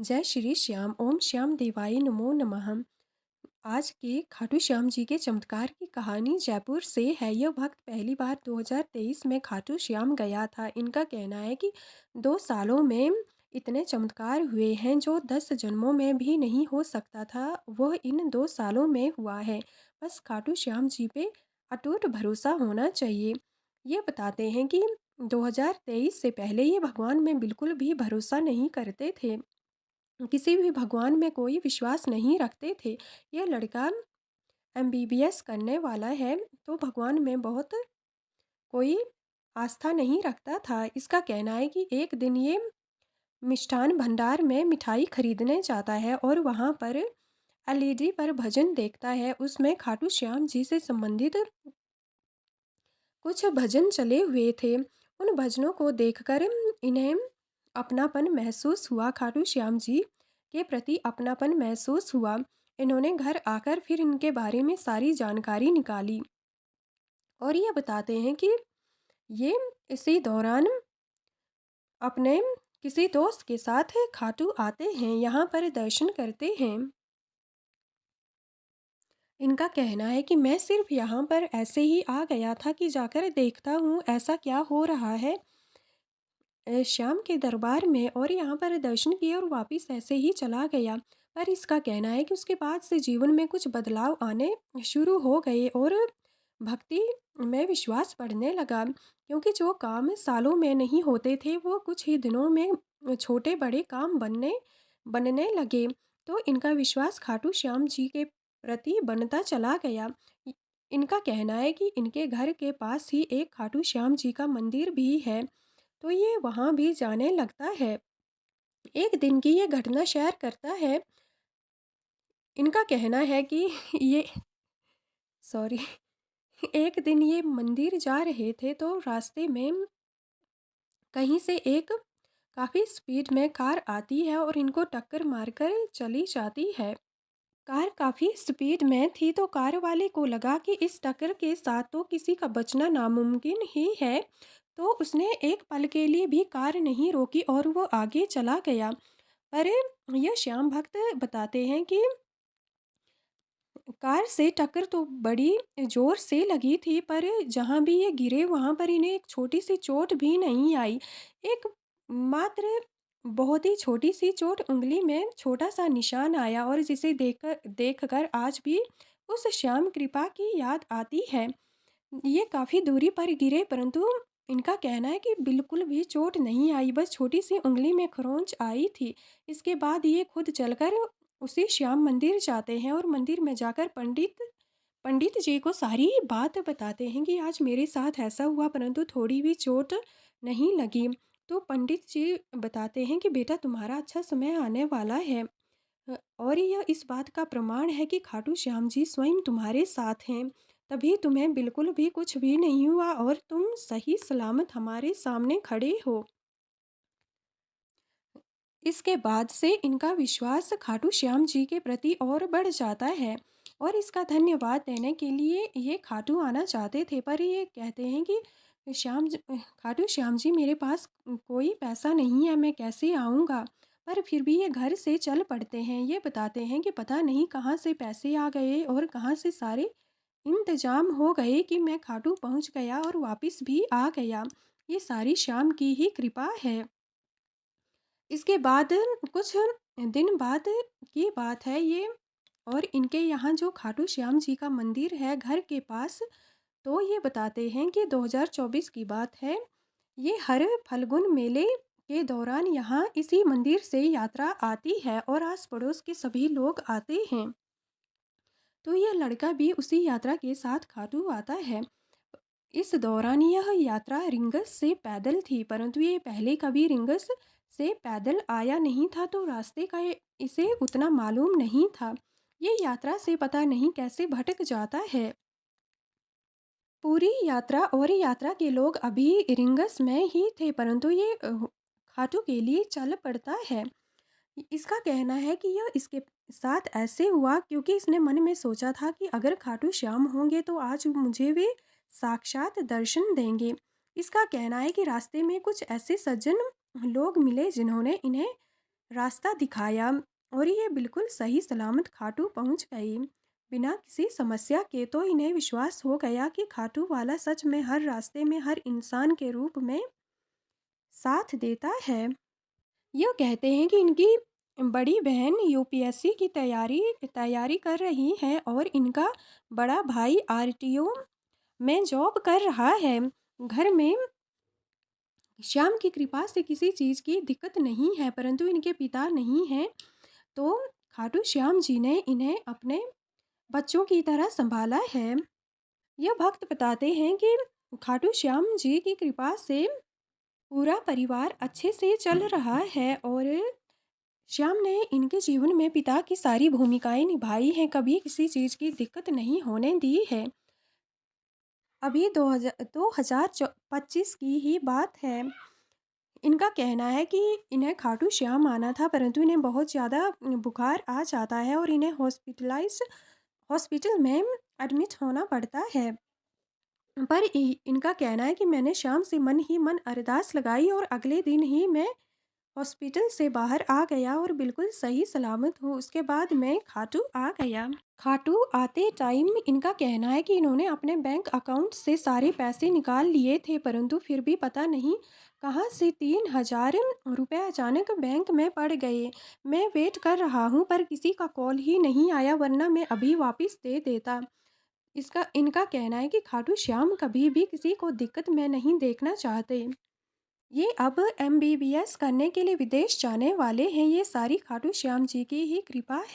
जय श्री श्याम। ओम श्याम देवाय नमो नमः। आज के खाटू श्याम जी के चमत्कार की कहानी जयपुर से है। यह भक्त पहली बार 2023 में खाटू श्याम गया था। इनका कहना है कि 2 सालों में इतने चमत्कार हुए हैं जो 10 जन्मों में भी नहीं हो सकता था, वह इन 2 सालों में हुआ है। बस खाटू श्याम जी पे अटूट भरोसा होना चाहिए। ये बताते हैं कि 2023 से पहले ये भगवान में बिल्कुल भी भरोसा नहीं करते थे, किसी भी भगवान में कोई विश्वास नहीं रखते थे। यह लड़का एमबीबीएस करने वाला है तो भगवान में बहुत कोई आस्था नहीं रखता था। इसका कहना है कि एक दिन ये मिष्ठान भंडार में मिठाई खरीदने जाता है और वहाँ पर एलईडी पर भजन देखता है। उसमें खाटू श्याम जी से संबंधित कुछ भजन चले हुए थे। उन भजनों को देखकर इन्हें अपनापन महसूस हुआ, खाटू श्याम जी के प्रति अपनापन महसूस हुआ। इन्होंने घर आकर फिर इनके बारे में सारी जानकारी निकाली और ये बताते हैं कि ये इसी दौरान अपने किसी दोस्त के साथ खाटू आते हैं, यहाँ पर दर्शन करते हैं। इनका कहना है कि मैं सिर्फ यहाँ पर ऐसे ही आ गया था कि जाकर देखता हूँ ऐसा क्या हो रहा है श्याम के दरबार में, और यहाँ पर दर्शन किए और वापस ऐसे ही चला गया। पर इसका कहना है कि उसके बाद से जीवन में कुछ बदलाव आने शुरू हो गए और भक्ति में विश्वास बढ़ने लगा, क्योंकि जो काम सालों में नहीं होते थे वो कुछ ही दिनों में छोटे बड़े काम बनने लगे। तो इनका विश्वास खाटू श्याम जी के प्रति बनता चला गया। इनका कहना है कि इनके घर के पास ही एक खाटू श्याम जी का मंदिर भी है, तो ये वहाँ भी जाने लगता है। एक दिन की ये घटना शेयर करता है। इनका कहना है कि ये सॉरी एक दिन ये मंदिर जा रहे थे तो रास्ते में कहीं से एक काफ़ी स्पीड में कार आती है और इनको टक्कर मारकर चली जाती है। कार काफ़ी स्पीड में थी तो कार वाले को लगा कि इस टक्कर के साथ तो किसी का बचना नामुमकिन ही है, तो उसने एक पल के लिए भी कार नहीं रोकी और वो आगे चला गया। पर यह श्याम भक्त बताते हैं कि कार से टक्कर तो बड़ी ज़ोर से लगी थी, पर जहाँ भी ये गिरे वहाँ पर इन्हें एक छोटी सी चोट भी नहीं आई। एक मात्र बहुत ही छोटी सी चोट, उंगली में छोटा सा निशान आया और जिसे देखकर आज भी उस श्याम कृपा की याद आती है। ये काफ़ी दूरी पर गिरे परंतु इनका कहना है कि बिल्कुल भी चोट नहीं आई, बस छोटी सी उंगली में खरोंच आई थी। इसके बाद ये खुद चलकर उसी श्याम मंदिर जाते हैं और मंदिर में जाकर पंडित जी को सारी बात बताते हैं कि आज मेरे साथ ऐसा हुआ परंतु थोड़ी भी चोट नहीं लगी। तो पंडित जी बताते हैं कि बेटा तुम्हारा अच्छा समय आने वाला है, और यह इस बात का प्रमाण है कि खाटू श्याम जी स्वयं तुम्हारे साथ हैं, तभी तुम्हें बिल्कुल भी कुछ भी नहीं हुआ और तुम सही सलामत हमारे सामने खड़े हो। इसके बाद से इनका विश्वास खाटू श्याम जी के प्रति और बढ़ जाता है और इसका धन्यवाद देने के लिए ये खाटू आना चाहते थे, पर ये कहते हैं कि खाटू श्याम जी मेरे पास कोई पैसा नहीं है, मैं कैसे आऊँगा। पर फिर भी ये घर से चल पड़ते हैं। ये बताते हैं कि पता नहीं कहाँ से पैसे आ गए और कहाँ से सारे इंतजाम हो गए कि मैं खाटू पहुँच गया और वापस भी आ गया। ये सारी श्याम की ही कृपा है। इसके बाद कुछ दिन बाद की बात है ये, और इनके यहाँ जो खाटू श्याम जी का मंदिर है घर के पास, तो ये बताते हैं कि 2024 की बात है। ये हर फल्गुन मेले के दौरान यहाँ इसी मंदिर से यात्रा आती है और आस पड़ोस के सभी लोग आते हैं। तो यह लड़का भी उसी यात्रा के साथ खाटू आता है। इस दौरान यह यात्रा रिंगस से पैदल थी, परंतु ये पहले कभी रिंगस से पैदल आया नहीं था तो रास्ते का इसे उतना मालूम नहीं था। ये यात्रा से पता नहीं कैसे भटक जाता है। पूरी यात्रा और यात्रा के लोग अभी रिंगस में ही थे परंतु ये खाटू के लिए चल पड़ता है। इसका कहना है कि यह इसके साथ ऐसे हुआ क्योंकि इसने मन में सोचा था कि अगर खाटू श्याम होंगे तो आज मुझे वे साक्षात दर्शन देंगे। इसका कहना है कि रास्ते में कुछ ऐसे सज्जन लोग मिले जिन्होंने इन्हें रास्ता दिखाया और ये बिल्कुल सही सलामत खाटू पहुंच गए बिना किसी समस्या के। तो इन्हें विश्वास हो गया कि खाटू वाला सच में हर रास्ते में हर इंसान के रूप में साथ देता है। यह कहते हैं कि इनकी बड़ी बहन यूपीएससी की तैयारी कर रही है और इनका बड़ा भाई आरटीओ में जॉब कर रहा है। घर में श्याम की कृपा से किसी चीज़ की दिक्कत नहीं है, परंतु इनके पिता नहीं हैं। तो खाटू श्याम जी ने इन्हें अपने बच्चों की तरह संभाला है। यह भक्त बताते हैं कि खाटू श्याम जी की कृपा से पूरा परिवार अच्छे से चल रहा है और श्याम ने इनके जीवन में पिता की सारी भूमिकाएं निभाई हैं, कभी किसी चीज़ की दिक्कत नहीं होने दी है। अभी 2025 की ही बात है। इनका कहना है कि इन्हें खाटू श्याम आना था, परंतु इन्हें बहुत ज़्यादा बुखार आ जाता है और इन्हें हॉस्पिटल में एडमिट होना पड़ता है। पर इनका कहना है कि मैंने श्याम से मन ही मन अरदास लगाई और अगले दिन ही मैं हॉस्पिटल से बाहर आ गया और बिल्कुल सही सलामत हूँ। उसके बाद मैं खाटू आ गया। खाटू आते टाइम इनका कहना है कि इन्होंने अपने बैंक अकाउंट से सारे पैसे निकाल लिए थे, परंतु फिर भी पता नहीं कहाँ से 3000 रुपये अचानक बैंक में पड़ गए। मैं वेट कर रहा हूँ पर किसी का कॉल ही नहीं आया, वरना मैं अभी वापस दे देता। इनका कहना है कि खाटू श्याम कभी भी किसी को दिक्कत में नहीं देखना चाहते। ये अब एमबीबीएस करने के लिए विदेश जाने वाले हैं। ये सारी खाटू श्याम जी की ही कृपा है।